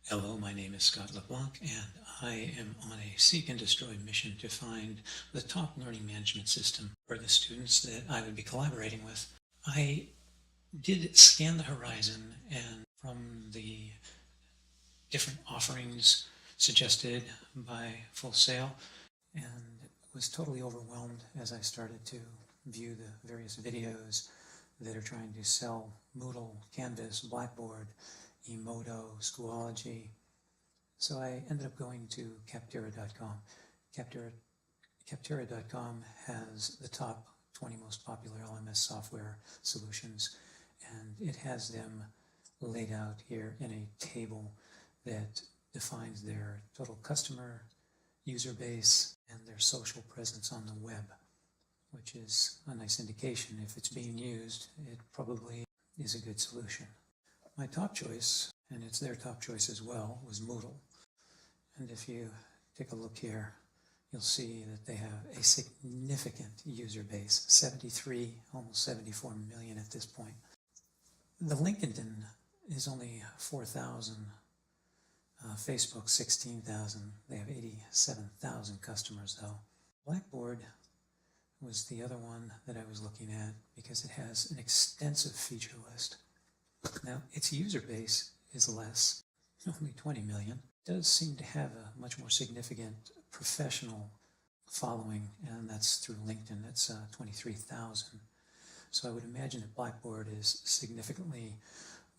Hello, my name is Scott LeBlanc, and I am on a seek and destroy mission to find the top learning management system for the students that I would be collaborating with. I did scan the horizon, and from the different offerings suggested by Full Sail, and was totally overwhelmed as I started to view the various videos that are trying to sell Moodle, Canvas, Blackboard, Emoto, Schoology. So I ended up going to Capterra.com. Capterra.com has the top 20 most popular LMS software solutions, and it has them laid out here in a table that defines their total customer, user base, and their social presence on the web, which is a nice indication. If it's being used, it probably is a good solution. My top choice, and it's their top choice as well, was Moodle. And if you take a look here, you'll see that they have a significant user base, 73, almost 74 million at this point. The LinkedIn is only 4,000, Facebook 16,000. They have 87,000 customers though. Blackboard was the other one that I was looking at because it has an extensive feature list. Now, its user base is less, only 20 million. It does seem to have a much more significant professional following, and that's through LinkedIn. That's 23,000. So I would imagine that Blackboard is significantly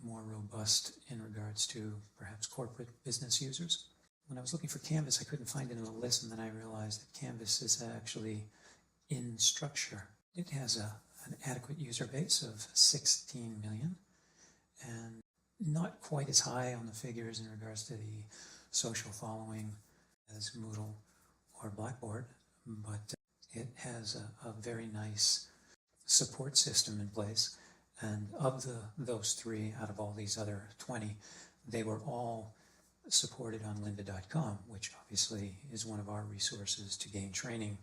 more robust in regards to perhaps corporate business users. When I was looking for Canvas, I couldn't find it in the list, and then I realized that Canvas is actually in structure. It has an adequate user base of 16 million, and not quite as high on the figures in regards to the social following as Moodle or Blackboard, but it has a very nice support system in place. And of those three, out of all these other 20, they were all supported on lynda.com, which obviously is one of our resources to gain training,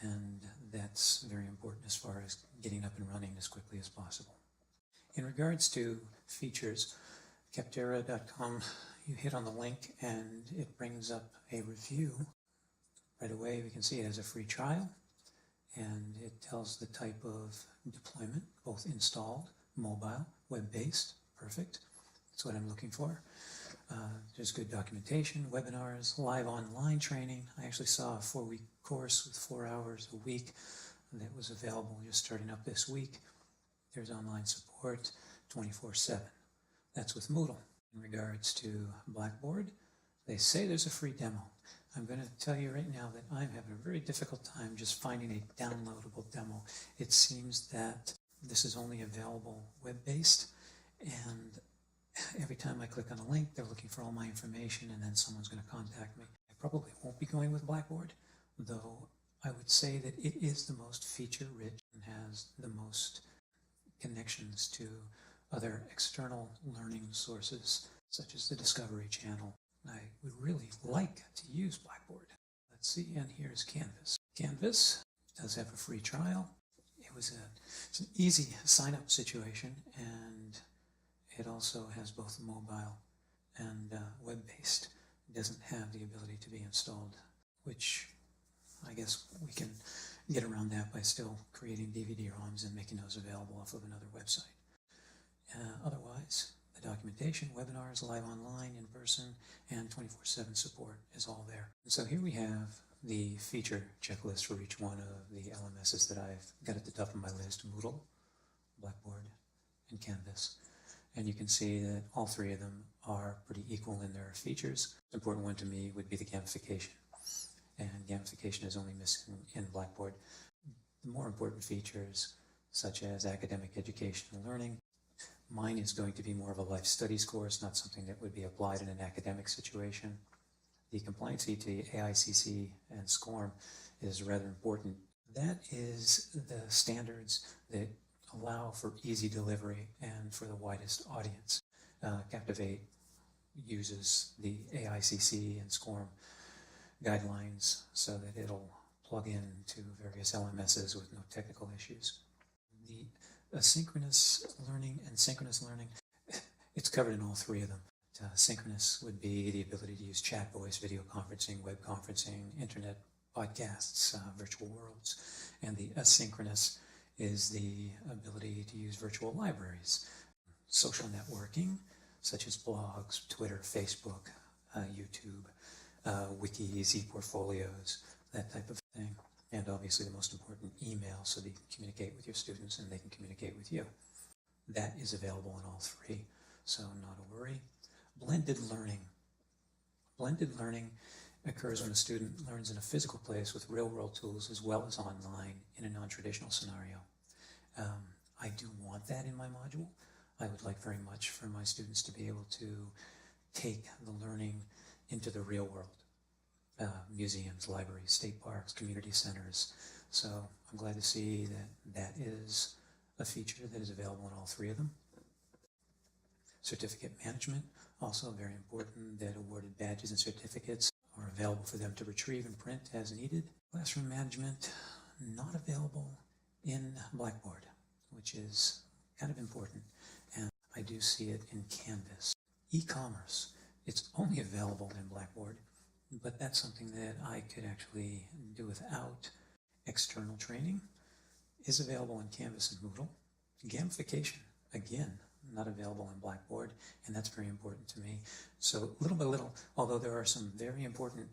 and that's very important as far as getting up and running as quickly as possible. In regards to features, Capterra.com, you hit on the link and it brings up a review. Right away we can see it has a free trial, and it tells the type of deployment, both installed, mobile, web-based. Perfect. That's what I'm looking for. There's good documentation, webinars, live online training. I actually saw a 4-week course with 4 hours a week that was available just starting up this week. There's online support 24/7. That's with Moodle. In regards to Blackboard, they say there's a free demo. I'm going to tell you right now that I'm having a very difficult time just finding a downloadable demo. It seems that this is only available web-based, and every time I click on a link, they're looking for all my information, and then someone's going to contact me. I probably won't be going with Blackboard, though I would say that it is the most feature-rich and has the most connections to other external learning sources, such as the Discovery Channel. I would really like to use Blackboard. Let's see, and here's Canvas. Canvas does have a free trial. It's an easy sign-up situation, and it also has both mobile and web-based. It doesn't have the ability to be installed, which I guess we can get around that by still creating DVD-ROMs and making those available off of another website. Otherwise, the documentation, webinars, live online, in person, and 24/7 support is all there. And so here we have the feature checklist for each one of the LMSs that I've got at the top of my list: Moodle, Blackboard, and Canvas. And you can see that all three of them are pretty equal in their features. The important one to me would be the gamification. And gamification is only missing in Blackboard. The more important features, such as academic education and learning. Mine is going to be more of a life studies course, not something that would be applied in an academic situation. The compliancy to AICC and SCORM is rather important. That is the standards that allow for easy delivery and for the widest audience. Captivate uses the AICC and SCORM guidelines so that it'll plug in to various LMSs with no technical issues. The asynchronous learning and synchronous learning, it's covered in all three of them. Synchronous would be the ability to use chat, voice, video conferencing, web conferencing, internet podcasts, virtual worlds. And the asynchronous is the ability to use virtual libraries, social networking, such as blogs, Twitter, Facebook, YouTube, wikis, e-portfolios, that type of thing. And obviously the most important, email, so that you can communicate with your students and they can communicate with you. That is available in all three, so not a worry. Blended learning. Blended learning occurs when a student learns in a physical place with real-world tools as well as online in a non-traditional scenario. I do want that in my module. I would like very much for my students to be able to take the learning into the real world. Museums, libraries, state parks, community centers. So I'm glad to see that that is a feature that is available in all three of them. Certificate management, also very important that awarded badges and certificates are available for them to retrieve and print as needed. Classroom management, not available in Blackboard, which is kind of important, and I do see it in Canvas. E-commerce, it's only available in Blackboard, but that's something that I could actually do without. External training is available in Canvas and Moodle. Gamification, again, not available in Blackboard, and that's very important to me. So little by little, although there are some very important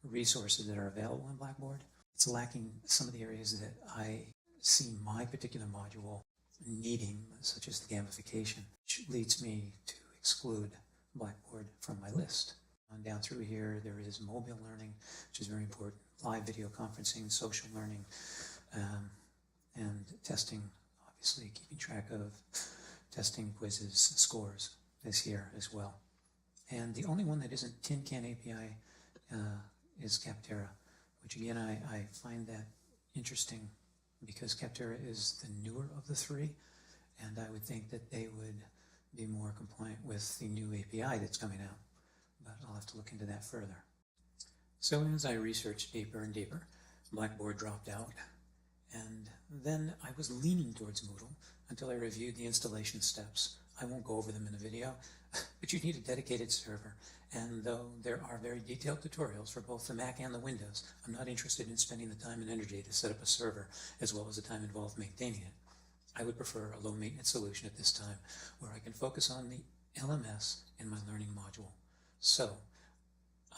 resources that are available in Blackboard, it's lacking some of the areas that I see my particular module needing, such as the gamification, which leads me to exclude Blackboard from my list. On down through here, there is mobile learning, which is very important, live video conferencing, social learning, and testing, obviously keeping track of testing, quizzes, scores is here as well. And the only one that isn't Tin Can API is Capterra, which again, I find that interesting because Capterra is the newer of the three, and I would think that they would be more compliant with the new API that's coming out, but I'll have to look into that further. So as I researched deeper and deeper, Blackboard dropped out, and then I was leaning towards Moodle until I reviewed the installation steps. I won't go over them in a video, but you need a dedicated server. And though there are very detailed tutorials for both the Mac and the Windows, I'm not interested in spending the time and energy to set up a server, as well as the time involved maintaining it. I would prefer a low-maintenance solution at this time, where I can focus on the LMS in my learning module. So,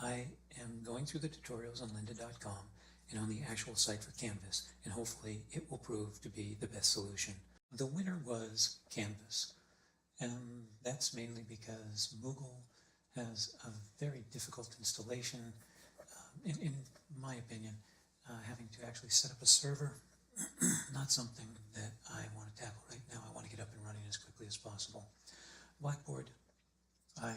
I am going through the tutorials on lynda.com and on the actual site for Canvas, and hopefully it will prove to be the best solution. The winner was Canvas, and that's mainly because Moogle has a very difficult installation. In my opinion, having to actually set up a server, not something that I want to tackle right now. I want to get up and running as quickly as possible. Blackboard, I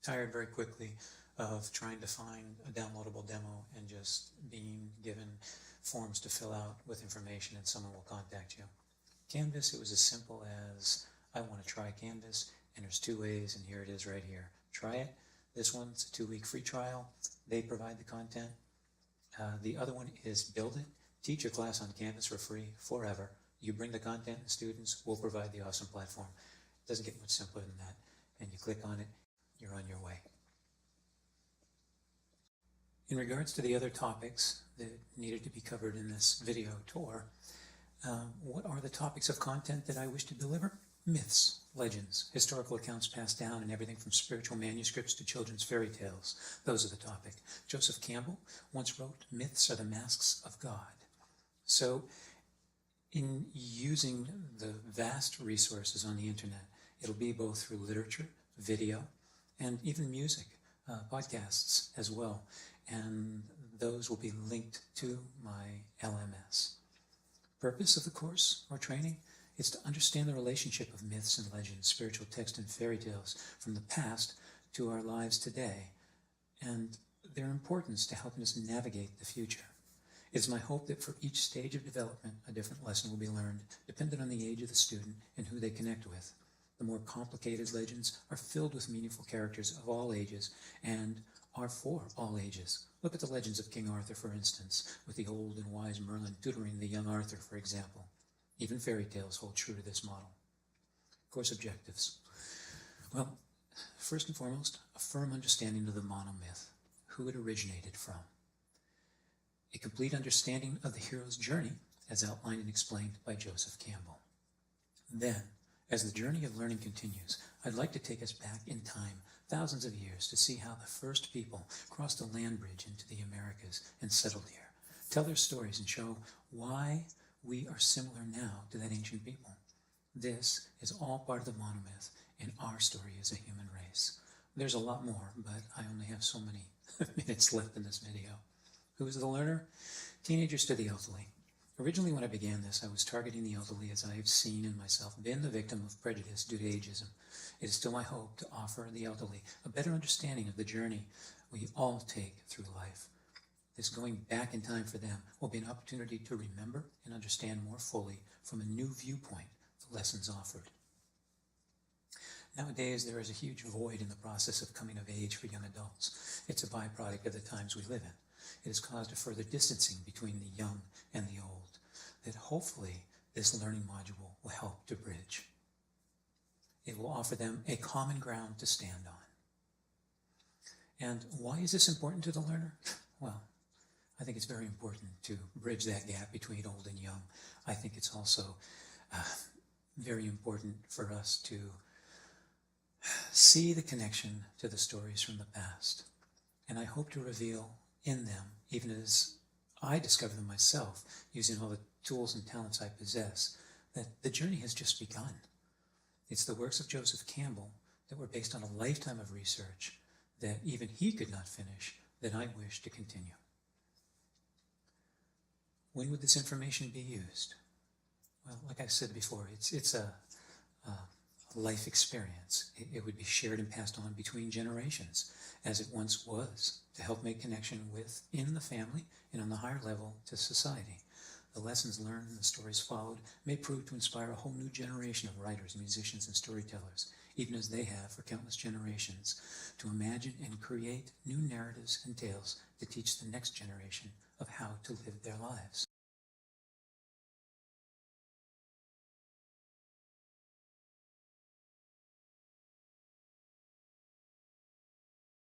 tired very quickly of trying to find a downloadable demo and just being given forms to fill out with information and someone will contact you. Canvas, it was as simple as, I want to try Canvas, and there's two ways, and here it is right here. Try it. This one, it's a 2-week free trial. They provide the content. The other one is build it. Teach your class on Canvas for free, forever. You bring the content and students, we'll provide the awesome platform. It doesn't get much simpler than that. And you click on it, you're on your way. In regards to the other topics that needed to be covered in this video tour, what are the topics of content that I wish to deliver? Myths, legends, historical accounts passed down, and everything from spiritual manuscripts to children's fairy tales. Those are the topic. Joseph Campbell once wrote, "Myths are the masks of God." So in using the vast resources on the internet, it'll be both through literature, video, and even music, podcasts as well. And those will be linked to my LMS. Purpose of the course or training is to understand the relationship of myths and legends, spiritual texts and fairy tales from the past to our lives today, and their importance to helping us navigate the future. It's my hope that for each stage of development, a different lesson will be learned, depending on the age of the student and who they connect with. The more complicated legends are filled with meaningful characters of all ages and are for all ages. Look at the legends of King Arthur, for instance, with the old and wise Merlin tutoring the young Arthur, for example. Even fairy tales hold true to this model. Course objectives. Well, First and foremost, a firm understanding of the monomyth, who it originated from. A complete understanding of the hero's journey, as outlined and explained by Joseph Campbell. Then, as the journey of learning continues, I'd like to take us back in time thousands of years to see how the first people crossed the land bridge into the Americas and settled here, tell their stories and show why we are similar now to that ancient people. This is all part of the monomyth in our story as a human race. There's a lot more, but I only have so many minutes left in this video. Who is the learner? Teenagers to the elderly. Originally, when I began this, I was targeting the elderly as I have seen in myself been the victim of prejudice due to ageism. It is still my hope to offer the elderly a better understanding of the journey we all take through life. This going back in time for them will be an opportunity to remember and understand more fully from a new viewpoint the lessons offered. Nowadays, there is a huge void in the process of coming of age for young adults. It's a byproduct of the times we live in. It has caused a further distancing between the young and the old that hopefully this learning module will help to bridge. It will offer them a common ground to stand on. And why is this important to the learner? Well, I think it's very important to bridge that gap between old and young. I think it's also very important for us to see the connection to the stories from the past. And I hope to reveal in them, even as I discover them myself, using all the tools and talents I possess, that the journey has just begun. It's the works of Joseph Campbell that were based on a lifetime of research that even he could not finish that I wish to continue. When would this information be used? Well, like I said before, it's a life experience. It would be shared and passed on between generations, as it once was, to help make connection within the family and on the higher level to society. The lessons learned and the stories followed may prove to inspire a whole new generation of writers, musicians, and storytellers, even as they have for countless generations, to imagine and create new narratives and tales to teach the next generation of how to live their lives.